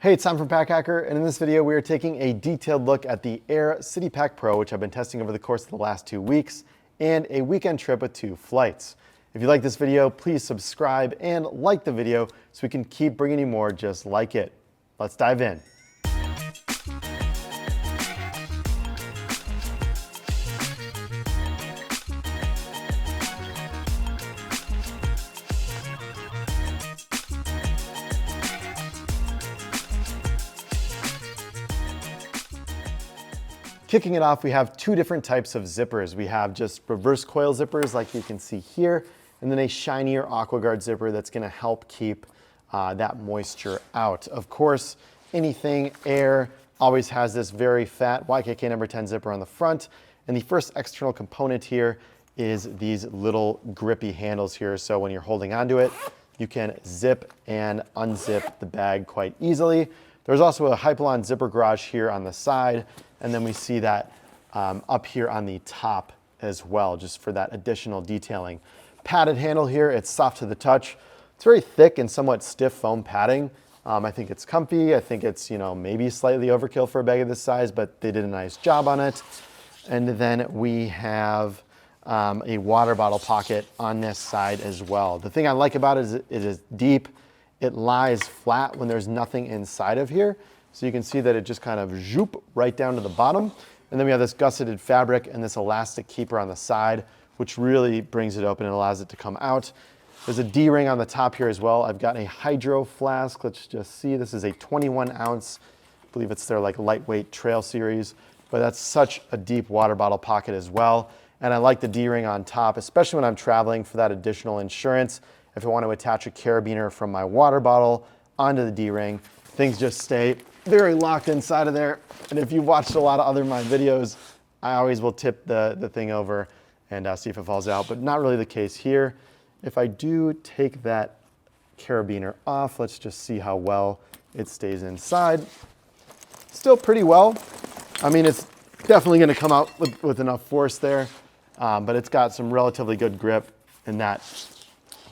Hey, it's Tom from Pack Hacker, and in this video we are taking a detailed look at the Aer City Pack Pro, which I've been testing over the course of the last 2 weeks, and a weekend trip with 2 flights. If you like this video, please subscribe and like the video so we can keep bringing you more just like it. Let's dive in. Kicking it off, we have 2 different types of zippers. We have just reverse coil zippers like you can see here, and then a shinier AquaGuard zipper that's gonna help keep that moisture out. Of course, anything Aer always has this very fat YKK number 10 zipper on the front, and the first external component here is these little grippy handles here, so when you're holding onto it, you can zip and unzip the bag quite easily. There's also a Hypalon zipper garage here on the side, and then we see that up here on the top as well, just for that additional detailing. Padded handle here, it's soft to the touch. It's very thick and somewhat stiff foam padding. I think it's comfy. I think it's, maybe slightly overkill for a bag of this size, but they did a nice job on it. And then we have a water bottle pocket on this side as well. The thing I like about it is it is deep. It lies flat when there's nothing inside of here. So you can see that it just kind of zoop right down to the bottom. And then we have this gusseted fabric and this elastic keeper on the side, which really brings it open and allows it to come out. There's a D-ring on the top here as well. I've got a hydro flask. Let's just see. This is a 21 ounce. I believe it's their lightweight trail series, but that's such a deep water bottle pocket as well. And I like the D-ring on top, especially when I'm traveling for that additional insurance. If I want to attach a carabiner from my water bottle onto the D-ring, things just stay very locked inside of there. And if you've watched a lot of other my videos, I always will tip the thing over and see if it falls out, but not really the case here. If I do take that carabiner off, let's just see how well it stays inside. Still pretty well. I mean, it's definitely gonna come out with enough force there, but it's got some relatively good grip, and that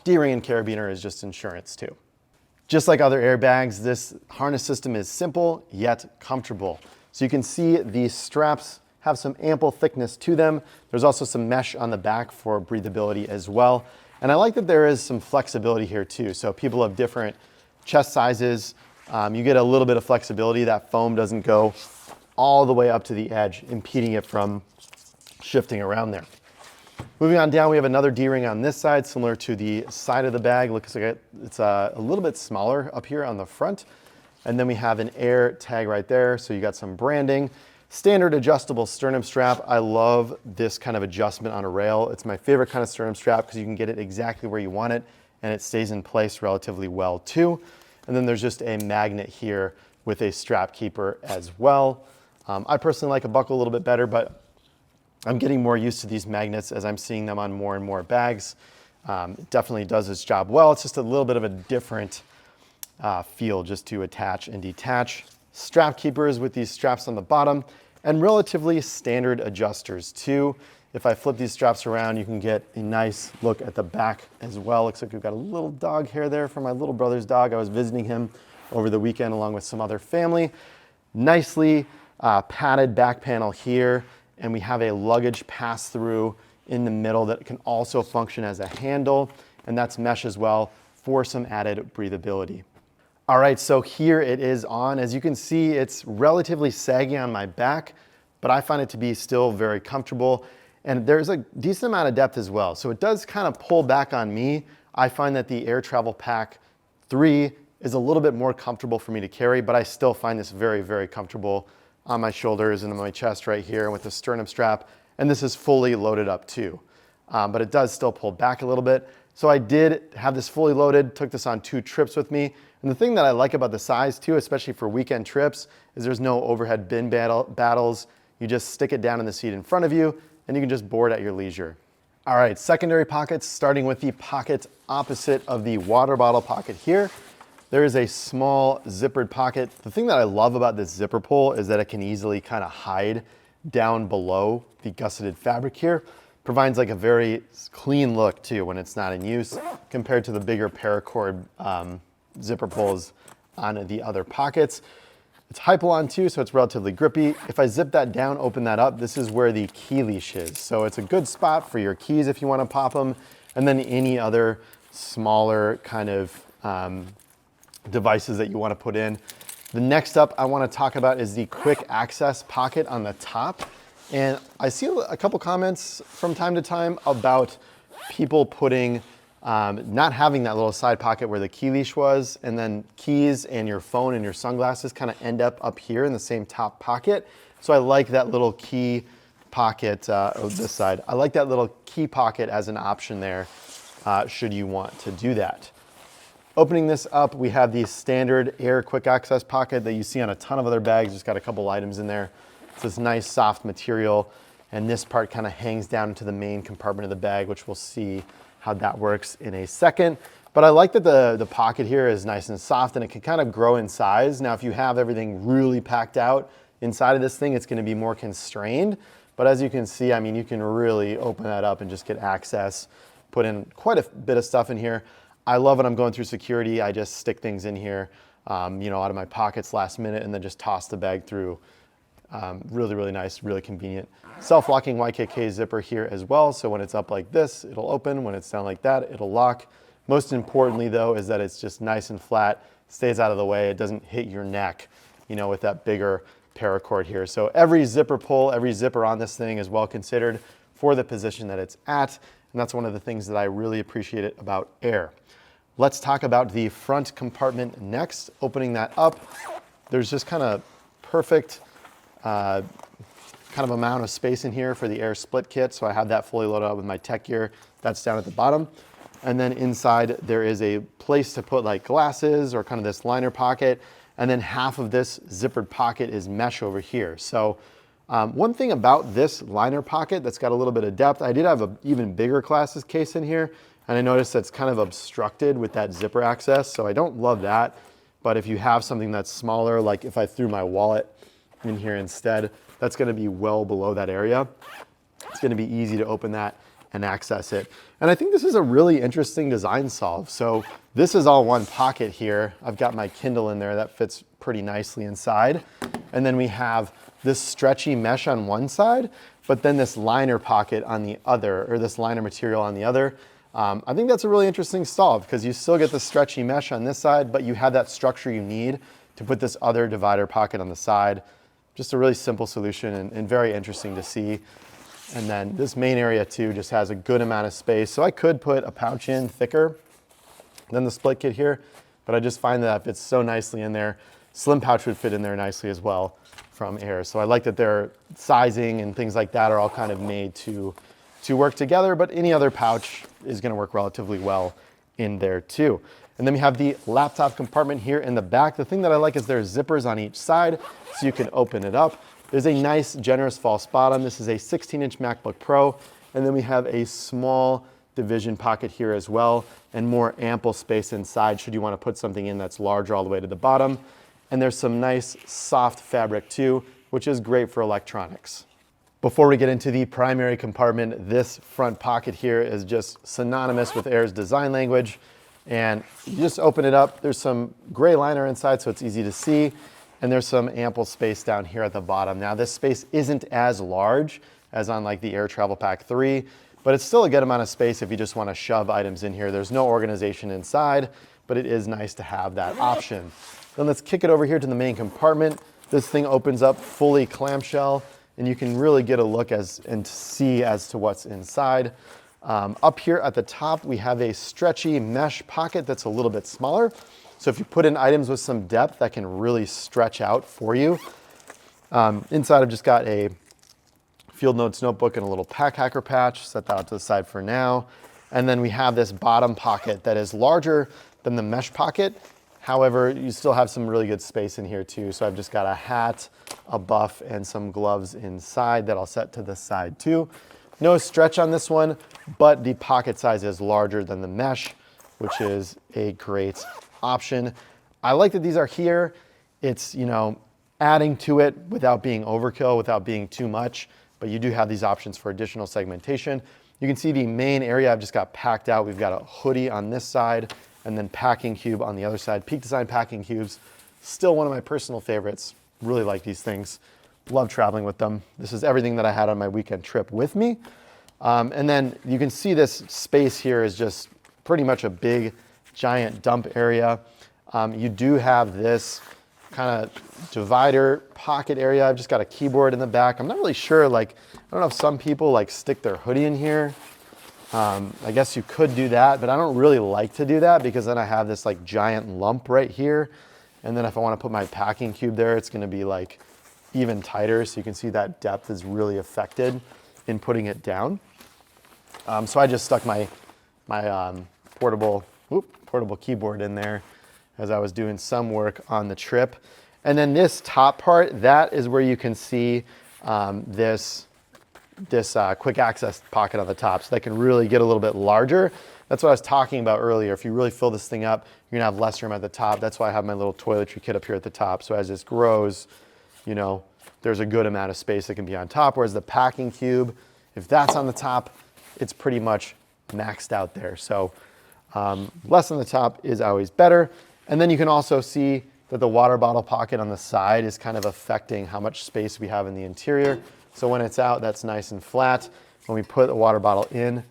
D-ring and carabiner is just insurance too. Just like other airbags, this harness system is simple yet comfortable. So you can see the straps have some ample thickness to them. There's also some mesh on the back for breathability as well. And I like that there is some flexibility here too. So people of different chest sizes, you get a little bit of flexibility. That foam doesn't go all the way up to the edge, impeding it from shifting around there. Moving on down, we have another D-ring on this side, similar to the side of the bag. Looks like it's a little bit smaller up here on the front. And then we have an Aer tag right there, so you got some branding. Standard adjustable sternum strap. I love this kind of adjustment on a rail. It's my favorite kind of sternum strap because you can get it exactly where you want it, and it stays in place relatively well too. And then there's just a magnet here with a strap keeper as well. I personally like a buckle a little bit better, but I'm getting more used to these magnets as I'm seeing them on more and more bags. It definitely does its job well. It's just a little bit of a different feel just to attach and detach. Strap keepers with these straps on the bottom, and relatively standard adjusters too. If I flip these straps around, you can get a nice look at the back as well. Looks like we've got a little dog hair there from my little brother's dog. I was visiting him over the weekend along with some other family. Nicely padded back panel here. And we have a luggage pass-through in the middle that can also function as a handle, and that's mesh as well for some added breathability. All right, so here it is on. As you can see, it's relatively saggy on my back, but I find it to be still very comfortable, and there's a decent amount of depth as well. So it does kind of pull back on me. I find that the Aer Travel Pack 3 is a little bit more comfortable for me to carry, but I still find this very, very comfortable on my shoulders and on my chest right here with the sternum strap, and this is fully loaded up too. But it does still pull back a little bit. So I did have this fully loaded, took this on 2 trips with me. And the thing that I like about the size too, especially for weekend trips, is there's no overhead bin battles. You just stick it down in the seat in front of you, and you can just board at your leisure. All right, secondary pockets, starting with the pocket opposite of the water bottle pocket here. There is a small zippered pocket. The thing that I love about this zipper pull is that it can easily kind of hide down below the gusseted fabric here. Provides like a very clean look too when it's not in use compared to the bigger paracord zipper pulls on the other pockets. It's Hypalon too, so it's relatively grippy. If I zip that down, open that up, this is where the key leash is. So it's a good spot for your keys if you want to pop them, and then any other smaller kind of devices that you want to put in. The next up I want to talk about is the quick access pocket on the top. And I see a couple comments from time to time about people putting, not having that little side pocket where the key leash was, and then keys and your phone and your sunglasses kind of end up here in the same top pocket. So I like that little key pocket, this side. I like that little key pocket as an option there, should you want to do that. Opening this up, we have the standard Aer quick access pocket that you see on a ton of other bags. Just got a couple items in there. It's this nice soft material, and this part kind of hangs down into the main compartment of the bag, which we'll see how that works in a second. But I like that the pocket here is nice and soft, and it can kind of grow in size. Now, if you have everything really packed out inside of this thing, it's gonna be more constrained. But as you can see, I mean, you can really open that up and just get access, put in quite a bit of stuff in here. I love when I'm going through security, I just stick things in here, you know, out of my pockets last minute, and then just toss the bag through. Really, really nice, really convenient. Self-locking YKK zipper here as well. So when it's up like this, it'll open. When it's down like that, it'll lock. Most importantly though, is that it's just nice and flat, stays out of the way. It doesn't hit your neck, you know, with that bigger paracord here. So every zipper pull, every zipper on this thing is well considered for the position that it's at. And that's one of the things that I really appreciate about Aer. Let's talk about the front compartment next. Opening that up, there's just kind of perfect kind of amount of space in here for the Aer split kit. So I have that fully loaded up with my tech gear. That's down at the bottom. And then inside there is a place to put like glasses or kind of this liner pocket. And then half of this zippered pocket is mesh over here. So one thing about this liner pocket that's got a little bit of depth, I did have an even bigger glasses case in here. And I noticed that's kind of obstructed with that zipper access. So I don't love that. But if you have something that's smaller, like if I threw my wallet in here instead, that's gonna be well below that area. It's gonna be easy to open that and access it. And I think this is a really interesting design solve. So this is all one pocket here. I've got my Kindle in there that fits pretty nicely inside. And then we have this stretchy mesh on one side, but then this liner pocket on the other, or this liner material on the other. I think that's a really interesting solve because you still get the stretchy mesh on this side, but you have that structure you need to put this other divider pocket on the side. Just a really simple solution and very interesting to see. And then this main area too just has a good amount of space. So I could put a pouch in thicker than the split kit here, but I just find that it fits so nicely in there. Slim pouch would fit in there nicely as well from Aer. So I like that their sizing and things like that are all kind of made to work together, but any other pouch is gonna work relatively well in there too. And then we have the laptop compartment here in the back. The thing that I like is there's zippers on each side, so you can open it up. There's a nice, generous false bottom. This is a 16-inch MacBook Pro. And then we have a small division pocket here as well, and more ample space inside should you want to put something in that's larger all the way to the bottom. And there's some nice soft fabric too, which is great for electronics. Before we get into the primary compartment, this front pocket here is just synonymous with Aer's design language. And you just open it up. There's some gray liner inside, so it's easy to see. And there's some ample space down here at the bottom. Now, this space isn't as large as on like the Aer Travel Pack 3, but it's still a good amount of space if you just want to shove items in here. There's no organization inside, but it is nice to have that option. Then let's kick it over here to the main compartment. This thing opens up fully clamshell, and you can really get a look and see as to what's inside. Up here at the top, we have a stretchy mesh pocket that's a little bit smaller. So if you put in items with some depth, that can really stretch out for you. Inside, I've just got a Field Notes notebook and a little pack hacker patch. Set that out to the side for now. And then we have this bottom pocket that is larger than the mesh pocket. However, you still have some really good space in here too. So I've just got a hat, a buff, and some gloves inside that I'll set to the side too. No stretch on this one, but the pocket size is larger than the mesh, which is a great option. I like that these are here. It's, you know, adding to it without being overkill, without being too much, but you do have these options for additional segmentation. You can see the main area I've just got packed out. We've got a hoodie on this side and then packing cube on the other side. Peak Design packing cubes Still one of my personal favorites. Really like these things. Love traveling with them. This is everything that I had on my weekend trip with me. And then you can see this space here is just pretty much a big, giant dump area. You do have this kind of divider pocket area. I've just got a keyboard in the back. I'm not really sure, like, I don't know if some people like stick their hoodie in here. I guess you could do that, but I don't really like to do that because then I have this like giant lump right here. And then if I want to put my packing cube there, it's going to be like even tighter. So you can see that depth is really affected in putting it down. So I just stuck my portable keyboard in there as I was doing some work on the trip. And then this top part, that is where you can see this quick access pocket on the top. So that can really get a little bit larger. That's what I was talking about earlier. If you really fill this thing up, you're gonna have less room at the top. That's why I have my little toiletry kit up here at the top. So as this grows, you know, there's a good amount of space that can be on top. Whereas the packing cube, if that's on the top, it's pretty much maxed out there. So less on the top is always better. And then you can also see that the water bottle pocket on the side is kind of affecting how much space we have in the interior. So when it's out, that's nice and flat. When we put the water bottle in,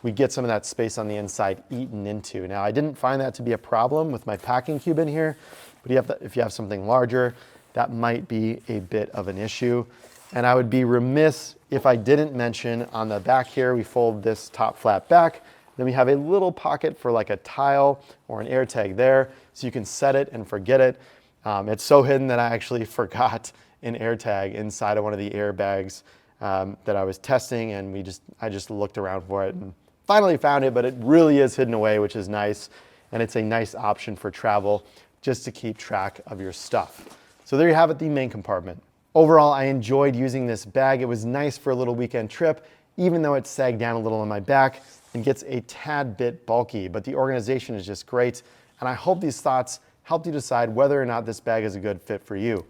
we get some of that space on the inside eaten into. Now, I didn't find that to be a problem with my packing cube in here, but if you have something larger, that might be a bit of an issue. And I would be remiss if I didn't mention on the back here, we fold this top flap back. Then we have a little pocket for like a tile or an air tag there, so you can set it and forget it. It's so hidden that I actually forgot an air tag inside of one of the airbags that I was testing, and I just looked around for it and finally found it, but it really is hidden away, which is nice. And it's a nice option for travel just to keep track of your stuff. So there you have it, the main compartment. Overall, I enjoyed using this bag. It was nice for a little weekend trip, even though it sagged down a little on my back and gets a tad bit bulky, but the organization is just great. And I hope these thoughts helped you decide whether or not this bag is a good fit for you.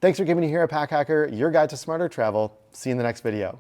Thanks for giving me here at Pack Hacker, your guide to smarter travel. See you in the next video.